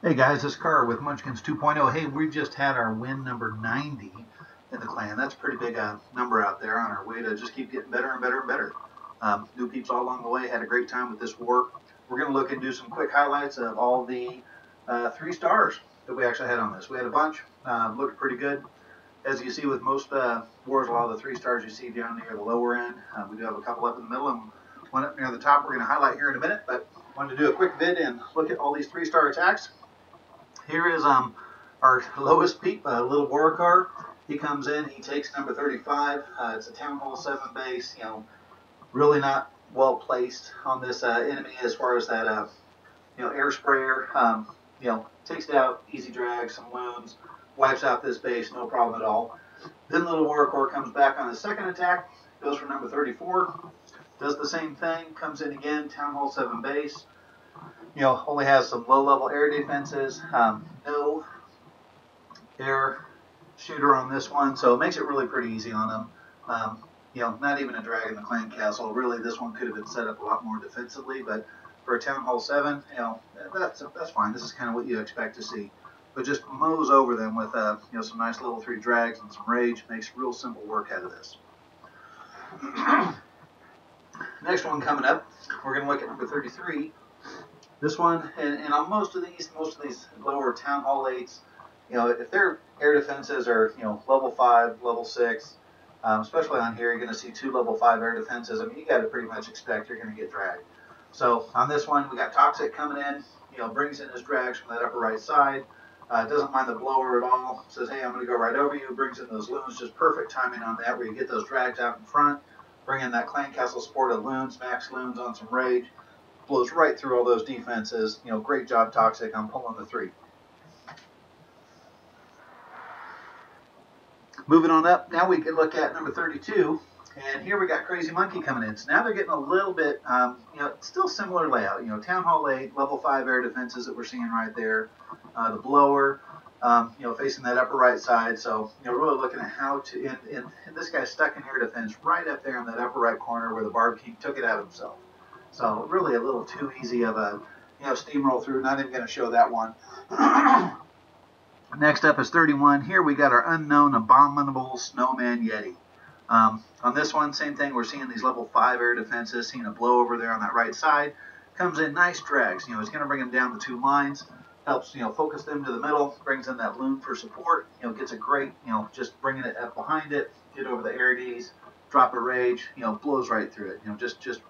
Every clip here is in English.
Hey guys, this is Carr with Munchkins 2.0. Hey, we just had our win number 90 in the clan. That's a pretty big number out there on our way to just keep getting better and better and better. New peeps all along the way, had a great time with this war. We're going to look and do some quick highlights of all the 3 stars that we actually had on this. We had a bunch, looked pretty good. As you see with most wars, a lot of the 3 stars you see down near the lower end. We do have a couple up in the middle and one up near the top we're going to highlight here in a minute, but wanted to do a quick vid and look at all these 3-star attacks. Here is our lowest peep, little war car. He comes in, he takes number 35. It's a Town Hall 7 base. Really not well placed on this enemy as far as that air sprayer. Takes it out, easy drag, some wounds, wipes out this base, no problem at all. Then little war core comes back on his second attack, goes for number 34, does the same thing, comes in again, Town Hall 7 base. Only has some low-level air defenses, no air shooter on this one, so it makes it really pretty easy on him. Not even a drag in the clan castle. Really, this one could have been set up a lot more defensively, but for a Town Hall 7, that's fine. This is kind of what you expect to see. But just mows over them with some nice level 3 drags and some rage. Makes real simple work out of this. Next one coming up, we're going to look at number 33. This one, and on most of these lower Town Hall 8s, if their air defenses are, level 5, level 6, especially on here, you're going to see 2 level 5 air defenses. I mean, you got to pretty much expect you're going to get dragged. So on this one, we got Toxic coming in, brings in his drags from that upper right side, doesn't mind the blower at all, says, hey, I'm going to go right over you, brings in those loons, just perfect timing on that, where you get those drags out in front, bring in that clan castle supported loons, max loons on some rage, blows right through all those defenses. Great job, Toxic. I'm pulling the 3. Moving on up, now we can look at number 32, and here we got Crazy Monkey coming in. So now they're getting a little bit, still similar layout. Town Hall 8, level 5 air defenses that we're seeing right there. The blower, facing that upper right side. So, really looking at how to, and this guy's stuck in air defense right up there in that upper right corner where the Barb King took it out himself. So really a little too easy of a steamroll through. Not even going to show that one. Next up is 31. Here we got our unknown abominable snowman Yeti. On this one, same thing. We're seeing these level 5 air defenses. Seeing a blow over there on that right side. Comes in nice drags. It's going to bring them down the 2 lines. Helps focus them to the middle. Brings in that loon for support. Gets a great just bringing it up behind it. Get over the air Ds. Drop a rage. Blows right through it. Just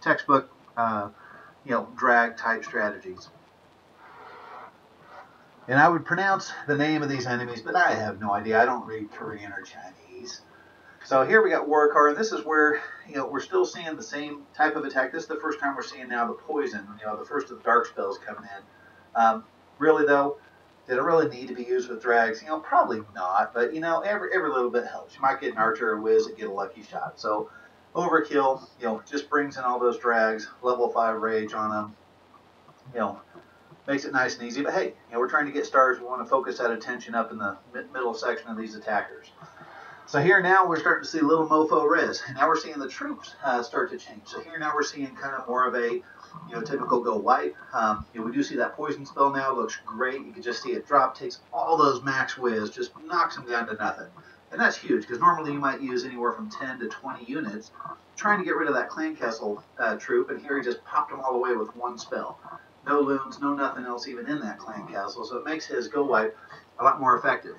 textbook, drag type strategies. And I would pronounce the name of these enemies, but I have no idea. I don't read Korean or Chinese. So here we got War Car, and this is where, we're still seeing the same type of attack. This is the first time we're seeing now the poison, the first of the dark spells coming in. Really though, did it really need to be used with drags? Probably not, but every little bit helps. You might get an archer or whiz and get a lucky shot. So overkill, just brings in all those drags, level 5 rage on them, makes it nice and easy. But hey, we're trying to get stars. We want to focus that attention up in the middle section of these attackers. So here now we're starting to see little mofo res. And now we're seeing the troops start to change. So here now we're seeing kind of more of a typical go wipe. We do see that poison spell now. Looks great. You can just see it drop, takes all those max whiz, just knocks them down to nothing. And that's huge, because normally you might use anywhere from 10 to 20 units trying to get rid of that clan castle troop, and here he just popped them all away with 1 spell. No loons, no nothing else even in that clan castle, so it makes his go wipe a lot more effective.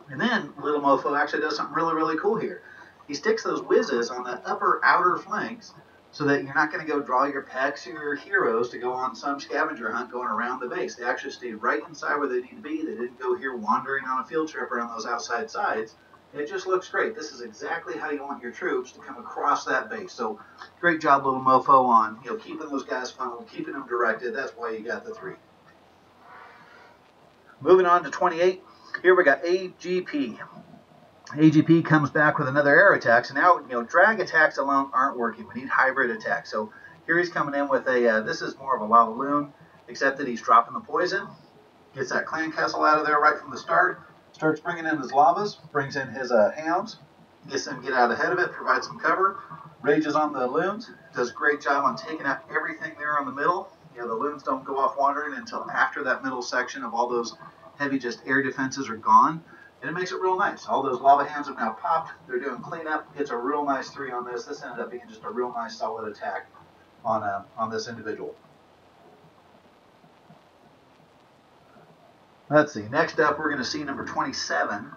And then little mofo actually does something really, really cool here. He sticks those whizzes on the upper outer flanks so that you're not going to go draw your pecks or your heroes to go on some scavenger hunt going around the base. They actually stayed right inside where they need to be. They didn't go here wandering on a field trip around those outside sides. It just looks great. This is exactly how you want your troops to come across that base. So great job, little mofo, on keeping those guys funneled, keeping them directed. That's why you got the 3. Moving on to 28. Here we got AGP. AGP comes back with another air attack. So now, drag attacks alone aren't working. We need hybrid attacks. So here he's coming in with a, this is more of a lava loon, except that he's dropping the poison. Gets that clan castle out of there right from the start. Starts bringing in his lavas. Brings in his hounds. Gets them to get out ahead of it. Provides some cover. Rages on the loons. Does a great job on taking out everything there on the middle. the loons don't go off wandering until after that middle section of all those heavy just air defenses are gone. And it makes it real nice. All those lava hands have now popped. They're doing cleanup. It's a real nice 3 on this. This ended up being just a real nice solid attack on this individual. Let's see. Next up, we're going to see number 27.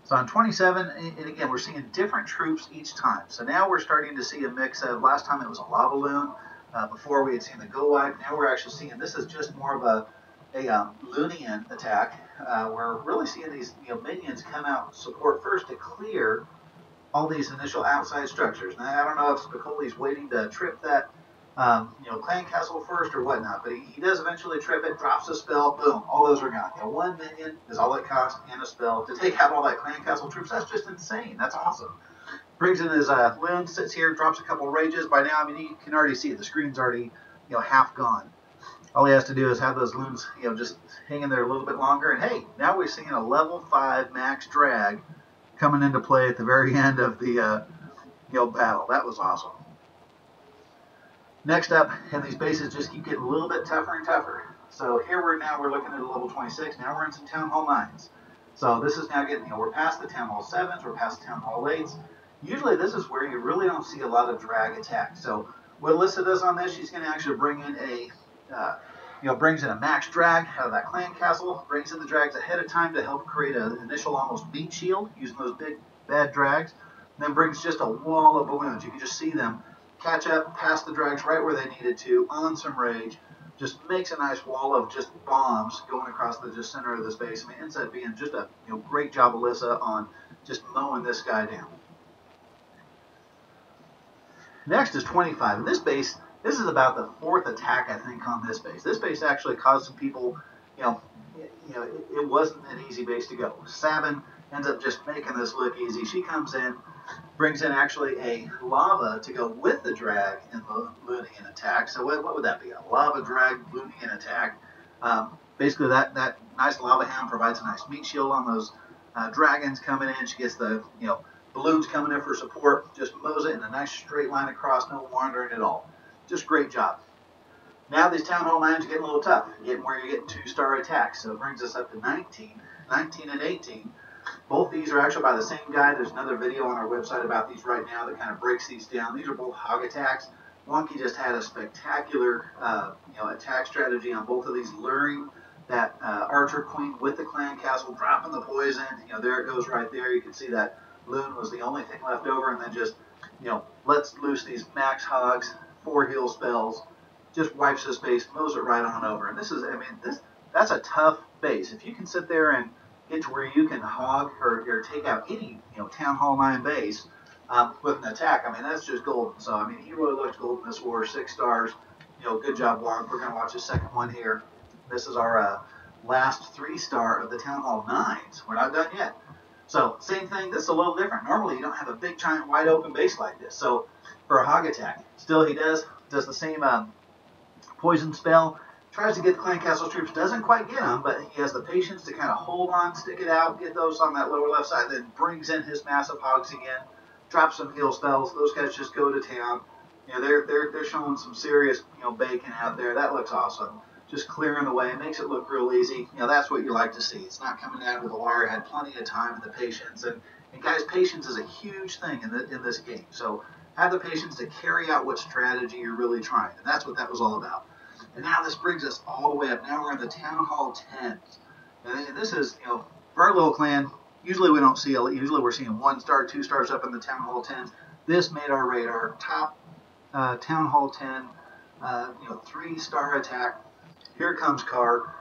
So on 27, and again, we're seeing different troops each time. So now we're starting to see a mix of, last time it was a lava loon. Before we had seen the go wipe. Now we're actually seeing, this is just more of a Loonian attack. We're really seeing these minions come out support first to clear all these initial outside structures. Now I don't know if Spicoli's waiting to trip that clan castle first or whatnot, but he does eventually trip it, drops a spell, boom, all those are gone. 1 minion is all it costs and a spell to take out all that clan castle troops. That's just insane. That's awesome. Brings in his loon, sits here, drops a couple rages. By now, I mean, you can already see it. The screen's already half gone. All he has to do is have those loons, just hang in there a little bit longer. And hey, now we're seeing a level 5 max drag coming into play at the very end of the battle. That was awesome. Next up, and these bases just keep getting a little bit tougher and tougher. So here we're looking at a level 26. Now we're in some Town Hall 9s. So this is now getting, we're past the Town Hall 7s, we're past the Town Hall 8s. Usually this is where you really don't see a lot of drag attacks. So what Alyssa does on this, she's going to actually bring in brings in a max drag out of that clan castle, brings in the drags ahead of time to help create an initial almost beat shield using those big bad drags, and then brings just a wall of balloons. You can just see them catch up, past the drags right where they needed to, on some rage, just makes a nice wall of just bombs going across the just center of this base. I mean, it ends up being just a great job, Alyssa, on just mowing this guy down. Next is 25. And this base, this is about the 4th attack, I think, on this base. This base actually caused some people, it wasn't an easy base to go. Sabin ends up just making this look easy. She comes in, brings in actually a lava to go with the drag in the Loonian attack. So what would that be? A lava drag Loonian attack. Basically, that nice lava hound provides a nice meat shield on those dragons coming in. She gets the, balloons coming in for support, just mows it in a nice straight line across, no wandering at all. Just great job. Now these Town Hall 9s are getting a little tough, getting where you're getting 2-star attacks. So it brings us up to 19 and 18. Both these are actually by the same guy. There's another video on our website about these right now that kind of breaks these down. These are both hog attacks. Wonky just had a spectacular attack strategy on both of these, luring that archer queen with the clan castle, dropping the poison. There it goes right there. You can see that loon was the only thing left over, and then just, lets loose these max hogs, 4 heal spells, just wipes this base, mows it right on over. And this is, that's a tough base. If you can sit there and get to where you can hog or take out any, Town Hall 9 base with an attack, that's just golden. So, he really looked golden this war, 6 stars. Good job, Wong. We're going to watch the second one here. This is our last 3-star of the Town Hall 9s. We're not done yet. So, same thing, this is a little different. Normally, you don't have a big, giant, wide open base like this. So, for a hog attack, still he does the same poison spell, tries to get the clan castle troops, doesn't quite get them, but he has the patience to kind of hold on, stick it out, get those on that lower left side, then brings in his massive hogs again, drops some heal spells. Those guys just go to town. They're showing some serious, bacon out there. That looks awesome. Just clearing the way, makes it look real easy. That's what you like to see. It's not coming down to the wire. Had plenty of time and the patience. And guys, patience is a huge thing in this game. So have the patience to carry out what strategy you're really trying. And that's what that was all about. And now this brings us all the way up. Now we're in the Town Hall 10s. And this is, for our little clan, usually we don't see, usually we're seeing 1-star, 2 stars up in the Town Hall 10s. This made our radar. Top Town Hall 10, 3-star attack. Here comes Carr,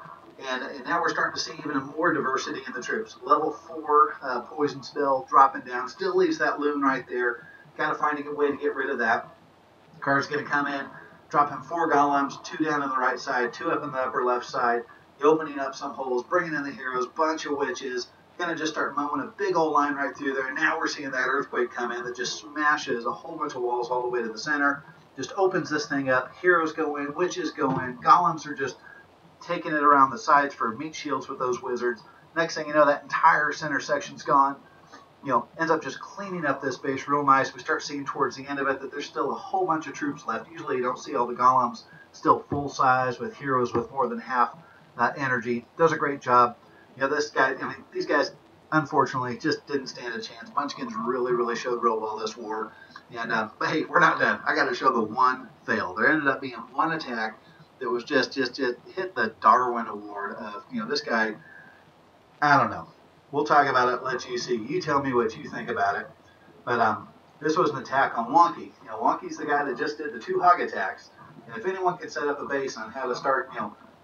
and now we're starting to see even more diversity in the troops. Level 4 poison spell dropping down, still leaves that loon right there. Got to find a good way to get rid of that. Carr's going to come in, dropping 4 golems, 2 down on the right side, 2 up in the upper left side, opening up some holes, bringing in the heroes, bunch of witches. Going to just start mowing a big old line right through there. And now we're seeing that earthquake come in that just smashes a whole bunch of walls all the way to the center. Just opens this thing up. Heroes go in, witches go in, golems are just taking it around the sides for meat shields with those wizards. Next thing you know, that entire center section's gone. Ends up just cleaning up this base real nice. We start seeing towards the end of it that there's still a whole bunch of troops left. Usually you don't see all the golems still full size with heroes with more than half energy. Does a great job. This guy, these guys, unfortunately, just didn't stand a chance. Munchkins really showed real well this war. And but hey, we're not done. I got to show the one fail. There ended up being one attack that was just hit the Darwin Award of this guy. I don't know. We'll talk about it. Let you see. You tell me what you think about it. But this was an attack on Wonky. Wonky's the guy that just did the 2 hog attacks. And if anyone could set up a base on how to start,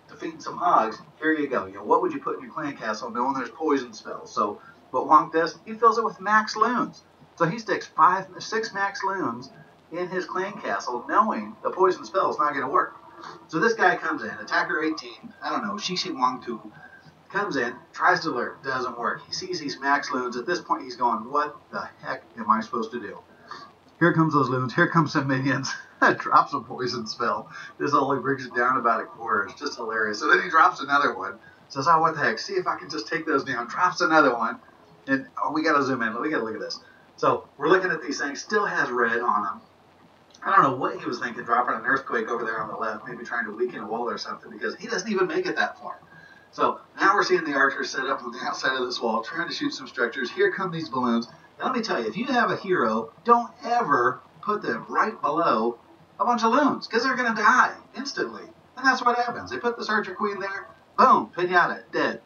defeating some hogs, here you go. What would you put in your clan castle knowing there's poison spells? So what Wonk does, he fills it with max loons. So he sticks 6 max loons in his clan castle knowing the poison spell is not going to work. So this guy comes in, attacker 18, I don't know, Shishi Wang Tu, comes in, tries to alert, doesn't work. He sees these max loons. At this point, he's going, what the heck am I supposed to do? Here comes those loons. Here comes some minions. Drops a poison spell. This only brings it down about a quarter. It's just hilarious. So then he drops another one. Says, oh, what the heck? See if I can just take those down. Drops another one. And we got to zoom in. We got to look at this. So we're looking at these things. Still has red on them. I don't know what he was thinking, dropping an earthquake over there on the left, maybe trying to weaken a wall or something, because he doesn't even make it that far. So now we're seeing the archers set up on the outside of this wall, trying to shoot some structures. Here come these balloons. And let me tell you, if you have a hero, don't ever put them right below a bunch of loons, because they're going to die instantly. And that's what happens. They put this archer queen there, boom, pinata, dead.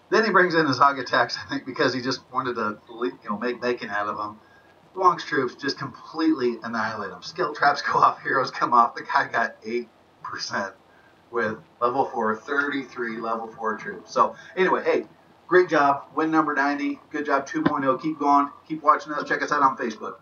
Then he brings in his hog attacks, I think, because he just wanted to make bacon out of them. Wonk's troops just completely annihilate them. Skill traps go off, heroes come off. The guy got 8% with level 4, 33 level 4 troops. So anyway, hey, great job. Win number 90. Good job 2.0. Keep going. Keep watching us. Check us out on Facebook.